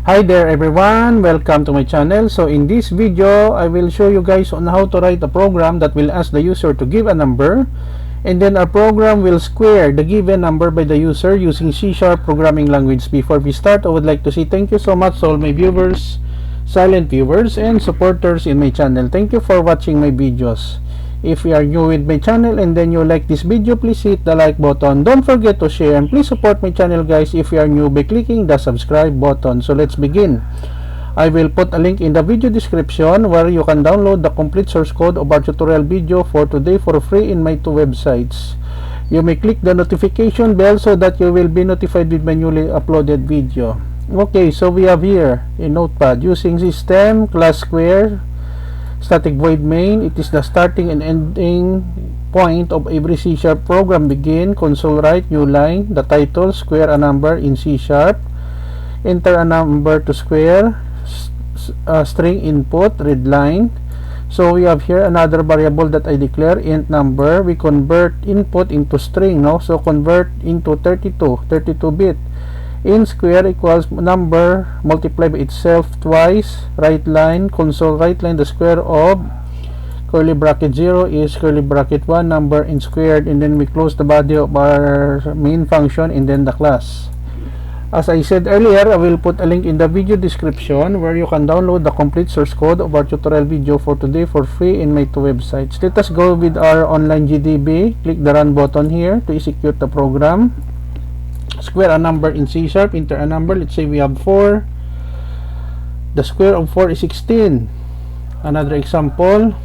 Hi there everyone, welcome to my channel. So in this video, I will show you guys on how to write a program that will ask the user to give a number, and then our program will square the given number by the user using C# programming language. Before we start, I would like to say thank you so much to all my viewers, silent viewers, and supporters in my channel. Thank you for watching my videos. If you are new with my channel and then you like this video, please hit the like button. Don't forget to share, and please support my channel guys if you are new by clicking the subscribe button. So let's begin. I will put a link in the video description where you can download the complete source code of our tutorial video for today for free in my two websites. You may click the notification bell so that you will be notified with my newly uploaded video. Okay, so we have here in Notepad using system class square static void main. It is the starting and ending point of every C# program. Begin, console write, new line, the title, square a number in C#, enter a number to square, string input, read line. So we have here another variable that I declare, int number. We convert input into string, no? So convert into 32-bit. In square equals number multiplied by itself twice, right line, console right line, the square of curly bracket 0 is curly bracket 1 number in squared, and then we close the body of our main function and then the class. As I said earlier, I will put a link in the video description where you can download the complete source code of our tutorial video for today for free in my two websites. Let us go with our online GDB. Click the run button here to execute the program. Square a number in C#, enter a number. Let's say we have 4. The square of 4 is 16. Another example,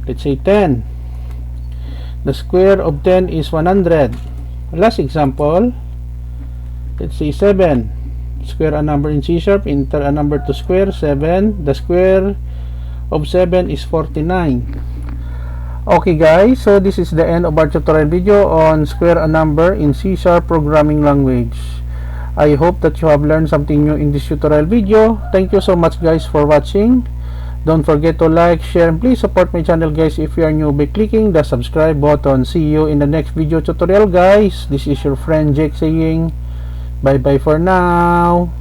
let's say 10. The square of 10 is 100. Last example, let's say 7. Square a number in C#, enter a number to square 7. The square of 7 is 49. Okay guys, so this is the end of our tutorial video on square a number in C# programming language. I hope that you have learned something new in this tutorial video. Thank you so much guys for watching. Don't forget to like, share, and please support my channel guys if you are new by clicking the subscribe button. See you in the next video tutorial guys. This is your friend Jake saying bye bye for now.